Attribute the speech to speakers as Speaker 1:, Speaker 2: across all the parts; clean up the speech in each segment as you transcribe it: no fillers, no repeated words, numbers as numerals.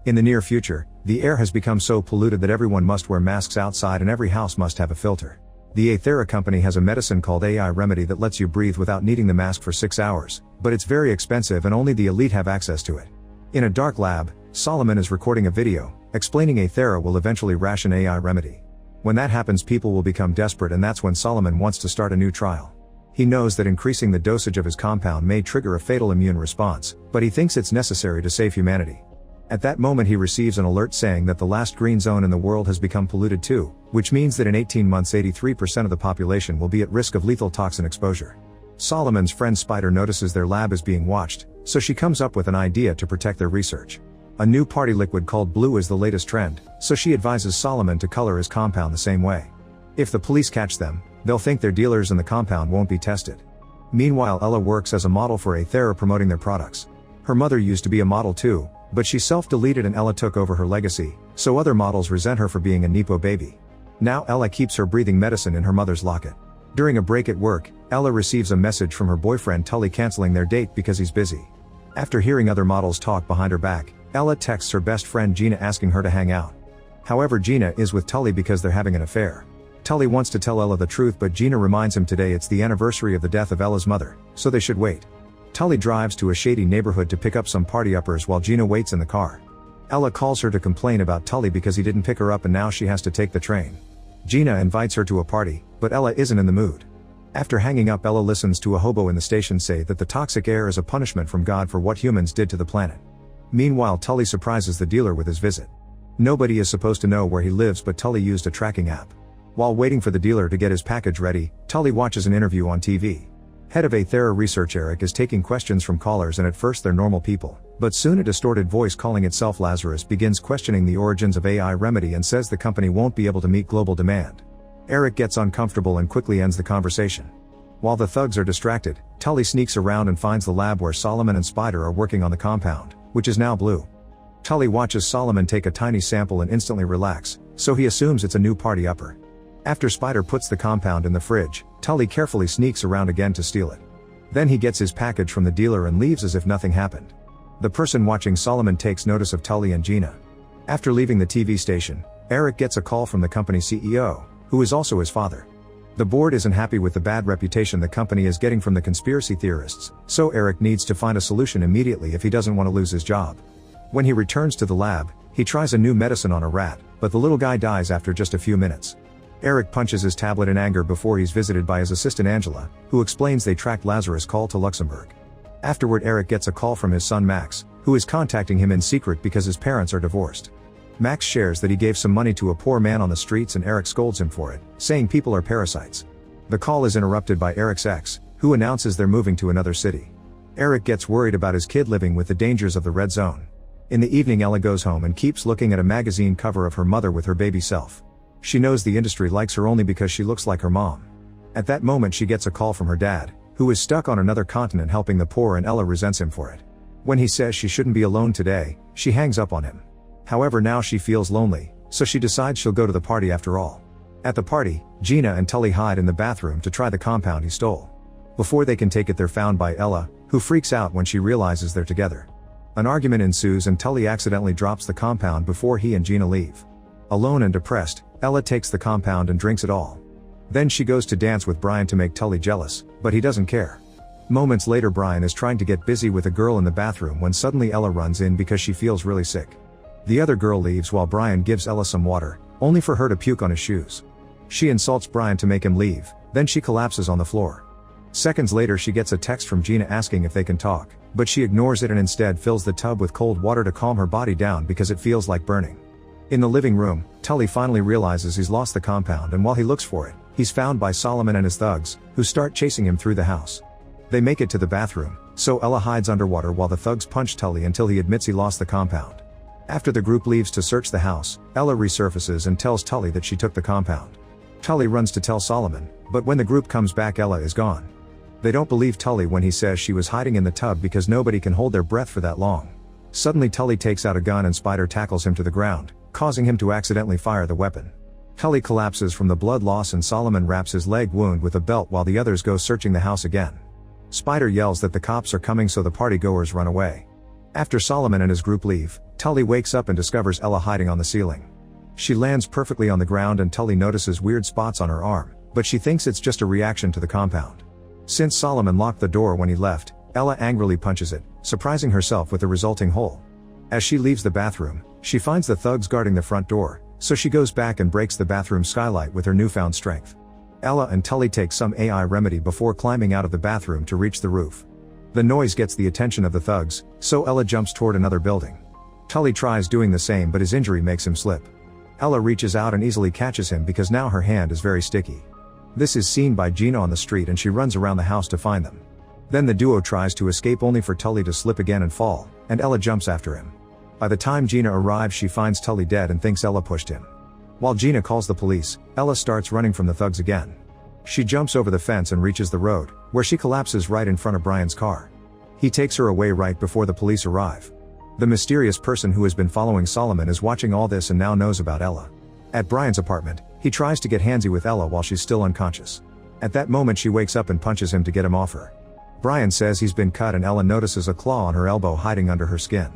Speaker 1: In the near future, the air has become so polluted that everyone must wear masks outside and every house must have a filter. The Aethera company has a medicine called AI Remedy that lets you breathe without needing the mask for 6 hours, but it's very expensive and only the elite have access to it. In a dark lab, Solomon is recording a video, explaining Aethera will eventually ration AI Remedy. When that happens, people will become desperate, and that's when Solomon wants to start a new trial. He knows that increasing the dosage of his compound may trigger a fatal immune response, but he thinks it's necessary to save humanity. At that moment he receives an alert saying that the last green zone in the world has become polluted too, which means that in 18 months 83% of the population will be at risk of lethal toxin exposure. Solomon's friend Spider notices their lab is being watched, so she comes up with an idea to protect their research. A new party liquid called blue is the latest trend, so she advises Solomon to color his compound the same way. If the police catch them, they'll think they're dealers and the compound won't be tested. Meanwhile, Ella works as a model for Aethera promoting their products. Her mother used to be a model too, but she self-deleted and Ella took over her legacy, so other models resent her for being a Nepo baby. Now Ella keeps her breathing medicine in her mother's locket. During a break at work, Ella receives a message from her boyfriend Tully canceling their date because he's busy. After hearing other models talk behind her back, Ella texts her best friend Gina asking her to hang out. However, Gina is with Tully because they're having an affair. Tully wants to tell Ella the truth, but Gina reminds him today it's the anniversary of the death of Ella's mother, so they should wait. Tully drives to a shady neighborhood to pick up some party-uppers while Gina waits in the car. Ella calls her to complain about Tully because he didn't pick her up and now she has to take the train. Gina invites her to a party, but Ella isn't in the mood. After hanging up, Ella listens to a hobo in the station say that the toxic air is a punishment from God for what humans did to the planet. Meanwhile, Tully surprises the dealer with his visit. Nobody is supposed to know where he lives, but Tully used a tracking app. While waiting for the dealer to get his package ready, Tully watches an interview on TV. Head of Aethera Research Eric is taking questions from callers, and at first they're normal people, but soon a distorted voice calling itself Lazarus begins questioning the origins of AI Remedy and says the company won't be able to meet global demand. Eric gets uncomfortable and quickly ends the conversation. While the thugs are distracted, Tully sneaks around and finds the lab where Solomon and Spider are working on the compound, which is now blue. Tully watches Solomon take a tiny sample and instantly relax, so he assumes it's a new party upper. After Spider puts the compound in the fridge, Tully carefully sneaks around again to steal it. Then he gets his package from the dealer and leaves as if nothing happened. The person watching Solomon takes notice of Tully and Gina. After leaving the TV station, Eric gets a call from the company CEO, who is also his father. The board isn't happy with the bad reputation the company is getting from the conspiracy theorists, so Eric needs to find a solution immediately if he doesn't want to lose his job. When he returns to the lab, he tries a new medicine on a rat, but the little guy dies after just a few minutes. Eric punches his tablet in anger before he's visited by his assistant Angela, who explains they tracked Lazarus' call to Luxembourg. Afterward, Eric gets a call from his son Max, who is contacting him in secret because his parents are divorced. Max shares that he gave some money to a poor man on the streets and Eric scolds him for it, saying people are parasites. The call is interrupted by Eric's ex, who announces they're moving to another city. Eric gets worried about his kid living with the dangers of the red zone. In the evening, Ella goes home and keeps looking at a magazine cover of her mother with her baby self. She knows the industry likes her only because she looks like her mom. At that moment she gets a call from her dad, who is stuck on another continent helping the poor, and Ella resents him for it. When he says she shouldn't be alone today, she hangs up on him. However, now she feels lonely, so she decides she'll go to the party after all. At the party, Gina and Tully hide in the bathroom to try the compound he stole. Before they can take it, they're found by Ella, who freaks out when she realizes they're together. An argument ensues and Tully accidentally drops the compound before he and Gina leave. Alone and depressed, Ella takes the compound and drinks it all. Then she goes to dance with Brian to make Tully jealous, but he doesn't care. Moments later, Brian is trying to get busy with a girl in the bathroom when suddenly Ella runs in because she feels really sick. The other girl leaves while Brian gives Ella some water, only for her to puke on his shoes. She insults Brian to make him leave, then she collapses on the floor. Seconds later she gets a text from Gina asking if they can talk, but she ignores it and instead fills the tub with cold water to calm her body down because it feels like burning. In the living room, Tully finally realizes he's lost the compound, and while he looks for it, he's found by Solomon and his thugs, who start chasing him through the house. They make it to the bathroom, so Ella hides underwater while the thugs punch Tully until he admits he lost the compound. After the group leaves to search the house, Ella resurfaces and tells Tully that she took the compound. Tully runs to tell Solomon, but when the group comes back, Ella is gone. They don't believe Tully when he says she was hiding in the tub because nobody can hold their breath for that long. Suddenly Tully takes out a gun and Spider tackles him to the ground, causing him to accidentally fire the weapon. Tully collapses from the blood loss and Solomon wraps his leg wound with a belt while the others go searching the house again. Spider yells that the cops are coming, so the partygoers run away. After Solomon and his group leave, Tully wakes up and discovers Ella hiding on the ceiling. She lands perfectly on the ground and Tully notices weird spots on her arm, but she thinks it's just a reaction to the compound. Since Solomon locked the door when he left, Ella angrily punches it, surprising herself with the resulting hole. As she leaves the bathroom, she finds the thugs guarding the front door, so she goes back and breaks the bathroom skylight with her newfound strength. Ella and Tully take some AI remedy before climbing out of the bathroom to reach the roof. The noise gets the attention of the thugs, so Ella jumps toward another building. Tully tries doing the same but his injury makes him slip. Ella reaches out and easily catches him because now her hand is very sticky. This is seen by Gina on the street and she runs around the house to find them. Then the duo tries to escape only for Tully to slip again and fall, and Ella jumps after him. By the time Gina arrives she finds Tully dead and thinks Ella pushed him. While Gina calls the police, Ella starts running from the thugs again. She jumps over the fence and reaches the road, where she collapses right in front of Brian's car. He takes her away right before the police arrive. The mysterious person who has been following Solomon is watching all this and now knows about Ella. At Brian's apartment, he tries to get handsy with Ella while she's still unconscious. At that moment she wakes up and punches him to get him off her. Brian says he's been cut and Ella notices a claw on her elbow hiding under her skin.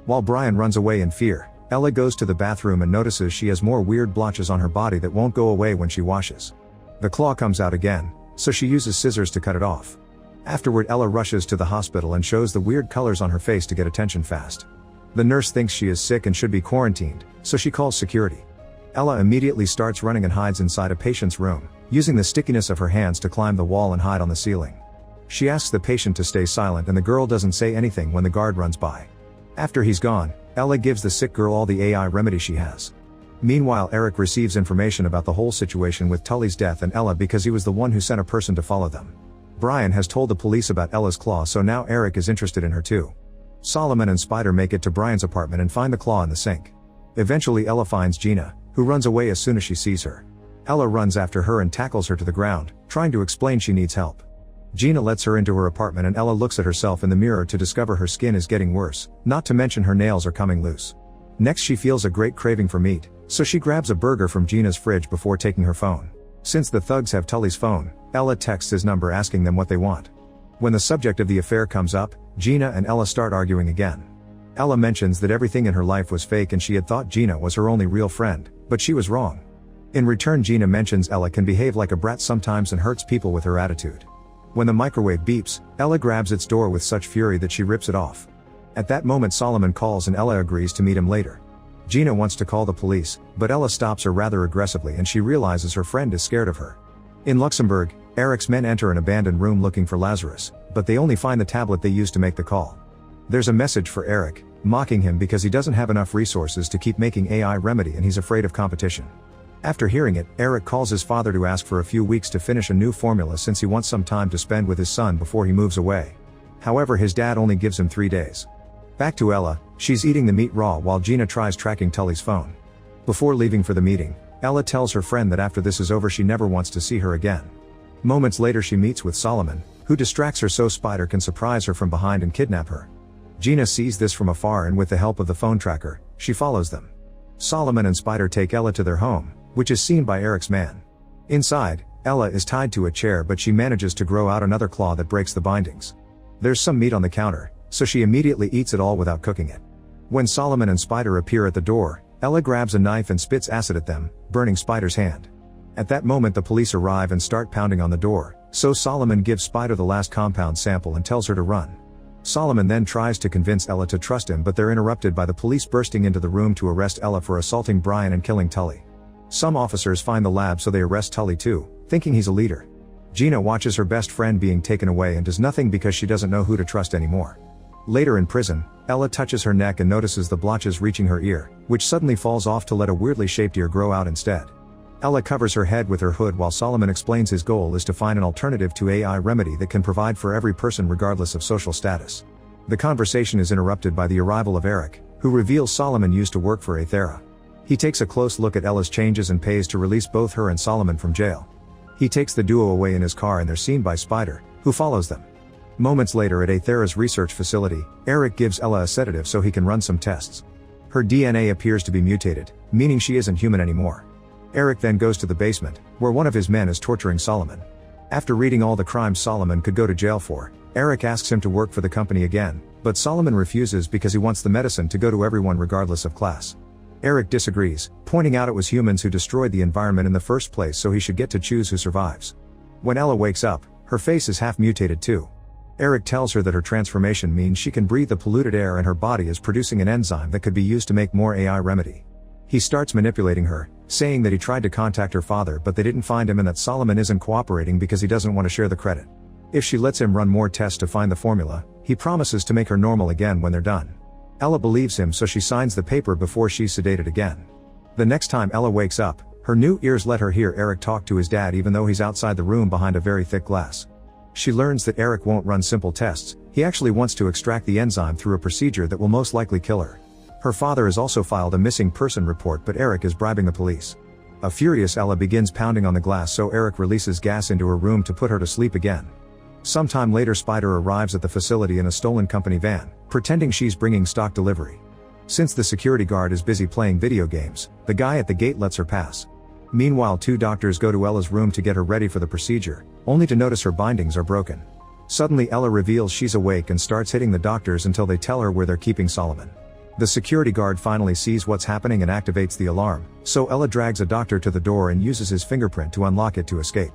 Speaker 1: While Brian runs away in fear, Ella goes to the bathroom and notices she has more weird blotches on her body that won't go away when she washes. The claw comes out again, so she uses scissors to cut it off. Afterward Ella rushes to the hospital and shows the weird colors on her face to get attention fast. The nurse thinks she is sick and should be quarantined, so she calls security. Ella immediately starts running and hides inside a patient's room, using the stickiness of her hands to climb the wall and hide on the ceiling. She asks the patient to stay silent and the girl doesn't say anything when the guard runs by. After he's gone, Ella gives the sick girl all the AI remedy she has. Meanwhile Eric receives information about the whole situation with Tully's death and Ella because he was the one who sent a person to follow them. Brian has told the police about Ella's claw, so now Eric is interested in her too. Solomon and Spider make it to Brian's apartment and find the claw in the sink. Eventually Ella finds Gina, who runs away as soon as she sees her. Ella runs after her and tackles her to the ground, trying to explain she needs help. Gina lets her into her apartment and Ella looks at herself in the mirror to discover her skin is getting worse, not to mention her nails are coming loose. Next she feels a great craving for meat, so she grabs a burger from Gina's fridge before taking her phone. Since the thugs have Tully's phone, Ella texts his number asking them what they want. When the subject of the affair comes up, Gina and Ella start arguing again. Ella mentions that everything in her life was fake and she had thought Gina was her only real friend, but she was wrong. In return Gina mentions Ella can behave like a brat sometimes and hurts people with her attitude. When the microwave beeps, Ella grabs its door with such fury that she rips it off. At that moment Solomon calls and Ella agrees to meet him later. Gina wants to call the police, but Ella stops her rather aggressively and she realizes her friend is scared of her. In Luxembourg, Eric's men enter an abandoned room looking for Lazarus, but they only find the tablet they used to make the call. There's a message for Eric, mocking him because he doesn't have enough resources to keep making AI remedy and he's afraid of competition. After hearing it, Eric calls his father to ask for a few weeks to finish a new formula since he wants some time to spend with his son before he moves away. However, his dad only gives him 3 days. Back to Ella, she's eating the meat raw while Gina tries tracking Tully's phone. Before leaving for the meeting, Ella tells her friend that after this is over she never wants to see her again. Moments later she meets with Solomon, who distracts her so Spider can surprise her from behind and kidnap her. Gina sees this from afar and with the help of the phone tracker, she follows them. Solomon and Spider take Ella to their home, which is seen by Eric's man. Inside, Ella is tied to a chair but she manages to grow out another claw that breaks the bindings. There's some meat on the counter, so she immediately eats it all without cooking it. When Solomon and Spider appear at the door, Ella grabs a knife and spits acid at them, burning Spider's hand. At that moment the police arrive and start pounding on the door, so Solomon gives Spider the last compound sample and tells her to run. Solomon then tries to convince Ella to trust him but they're interrupted by the police bursting into the room to arrest Ella for assaulting Brian and killing Tully. Some officers find the lab so they arrest Tully too, thinking he's a leader. Gina watches her best friend being taken away and does nothing because she doesn't know who to trust anymore. Later in prison, Ella touches her neck and notices the blotches reaching her ear, which suddenly falls off to let a weirdly shaped ear grow out instead. Ella covers her head with her hood while Solomon explains his goal is to find an alternative to AI remedy that can provide for every person regardless of social status. The conversation is interrupted by the arrival of Eric, who reveals Solomon used to work for Aethera. He takes a close look at Ella's changes and pays to release both her and Solomon from jail. He takes the duo away in his car and they're seen by Spider, who follows them. Moments later at Aethera's research facility, Eric gives Ella a sedative so he can run some tests. Her DNA appears to be mutated, meaning she isn't human anymore. Eric then goes to the basement, where one of his men is torturing Solomon. After reading all the crimes Solomon could go to jail for, Eric asks him to work for the company again, But Solomon refuses because he wants the medicine to go to everyone regardless of class. Eric disagrees, pointing out it was humans who destroyed the environment in the first place, so he should get to choose who survives. When Ella wakes up, her face is half mutated too. Eric tells her that her transformation means she can breathe the polluted air and her body is producing an enzyme that could be used to make more AI remedy. He starts manipulating her, saying that he tried to contact her father but they didn't find him and that Solomon isn't cooperating because he doesn't want to share the credit. If she lets him run more tests to find the formula, he promises to make her normal again when they're done. Ella believes him, so she signs the paper before she's sedated again. The next time Ella wakes up, her new ears let her hear Eric talk to his dad even though he's outside the room behind a very thick glass. She learns that Eric won't run simple tests, he actually wants to extract the enzyme through a procedure that will most likely kill her. Her father has also filed a missing person report, but Eric is bribing the police. A furious Ella begins pounding on the glass, so Eric releases gas into her room to put her to sleep again. Sometime later, Spider arrives at the facility in a stolen company van, pretending she's bringing stock delivery. Since the security guard is busy playing video games, the guy at the gate lets her pass. Meanwhile, two doctors go to Ella's room to get her ready for the procedure, only to notice her bindings are broken. Suddenly Ella reveals she's awake and starts hitting the doctors until they tell her where they're keeping Solomon. The security guard finally sees what's happening and activates the alarm, so Ella drags a doctor to the door and uses his fingerprint to unlock it to escape.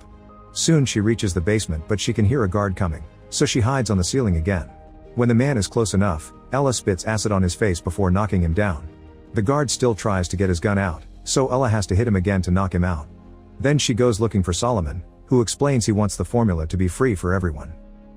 Speaker 1: Soon she reaches the basement, but she can hear a guard coming, so she hides on the ceiling again. When the man is close enough, Ella spits acid on his face before knocking him down. The guard still tries to get his gun out, so Ella has to hit him again to knock him out. Then she goes looking for Solomon, who explains he wants the formula to be free for everyone.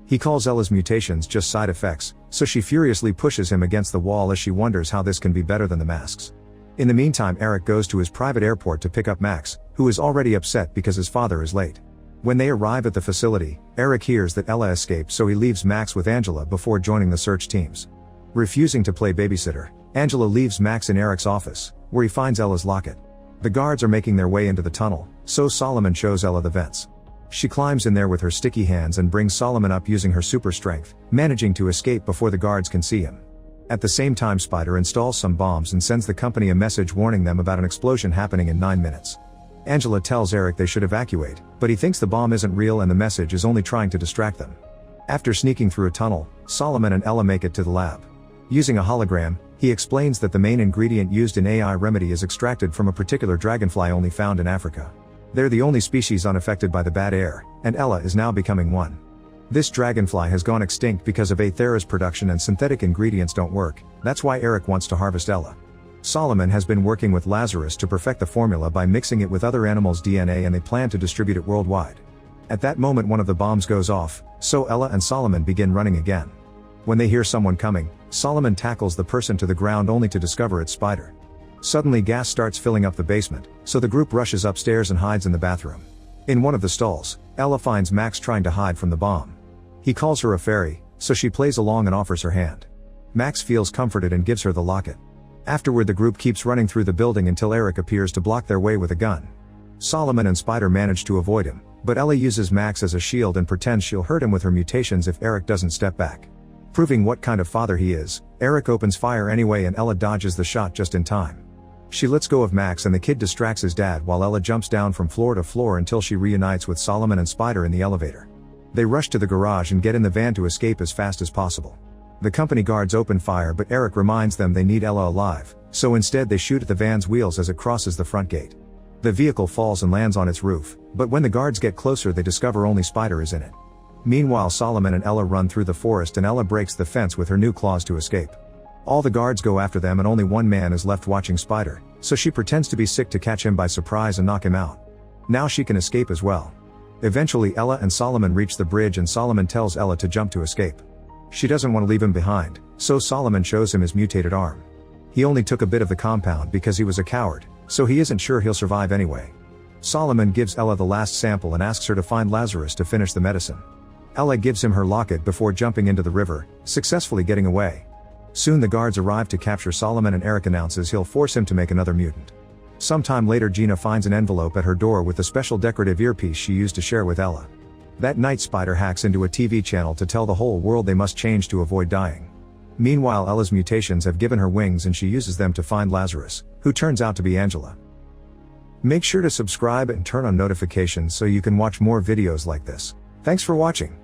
Speaker 1: He calls Ella's mutations just side effects, so she furiously pushes him against the wall as she wonders how this can be better than the masks. In the meantime, Eric goes to his private airport to pick up Max, who is already upset because his father is late. When they arrive at the facility, Eric hears that Ella escaped, so he leaves Max with Angela before joining the search teams. Refusing to play babysitter, Angela leaves Max in Eric's office, where he finds Ella's locket. The guards are making their way into the tunnel, so Solomon shows Ella the vents. She climbs in there with her sticky hands and brings Solomon up using her super strength, managing to escape before the guards can see him. At the same time, Spider installs some bombs and sends the company a message warning them about an explosion happening in 9 minutes. Angela tells Eric they should evacuate, but he thinks the bomb isn't real and the message is only trying to distract them. After sneaking through a tunnel, Solomon and Ella make it to the lab. Using a hologram, he explains that the main ingredient used in AI remedy is extracted from a particular dragonfly only found in Africa. They're the only species unaffected by the bad air, and Ella is now becoming one. This dragonfly has gone extinct because of Aethera's production and synthetic ingredients don't work, that's why Eric wants to harvest Ella. Solomon has been working with Lazarus to perfect the formula by mixing it with other animals' DNA, and they plan to distribute it worldwide. At that moment, one of the bombs goes off, so Ella and Solomon begin running again. When they hear someone coming, Solomon tackles the person to the ground only to discover it's Spider. Suddenly gas starts filling up the basement, so the group rushes upstairs and hides in the bathroom. In one of the stalls, Ella finds Max trying to hide from the bomb. He calls her a fairy, so she plays along and offers her hand. Max feels comforted and gives her the locket. Afterward, the group keeps running through the building until Eric appears to block their way with a gun. Solomon and Spider manage to avoid him, but Ella uses Max as a shield and pretends she'll hurt him with her mutations if Eric doesn't step back. Proving what kind of father he is, Eric opens fire anyway and Ella dodges the shot just in time. She lets go of Max and the kid distracts his dad while Ella jumps down from floor to floor until she reunites with Solomon and Spider in the elevator. They rush to the garage and get in the van to escape as fast as possible. The company guards open fire, but Eric reminds them they need Ella alive, so instead they shoot at the van's wheels as it crosses the front gate. The vehicle falls and lands on its roof, but when the guards get closer they discover only Spider is in it. Meanwhile, Solomon and Ella run through the forest and Ella breaks the fence with her new claws to escape. All the guards go after them and only one man is left watching Spider, so she pretends to be sick to catch him by surprise and knock him out. Now she can escape as well. Eventually Ella and Solomon reach the bridge and Solomon tells Ella to jump to escape. She doesn't want to leave him behind, so Solomon shows him his mutated arm. He only took a bit of the compound because he was a coward, so he isn't sure he'll survive anyway. Solomon gives Ella the last sample and asks her to find Lazarus to finish the medicine. Ella gives him her locket before jumping into the river, successfully getting away. Soon the guards arrive to capture Solomon and Eric announces he'll force him to make another mutant. Sometime later, Gina finds an envelope at her door with the special decorative earpiece she used to share with Ella. That night, Spider hacks into a TV channel to tell the whole world they must change to avoid dying. Meanwhile, Ella's mutations have given her wings and she uses them to find Lazarus, who turns out to be Angela. Make sure to subscribe and turn on notifications so you can watch more videos like this. Thanks for watching.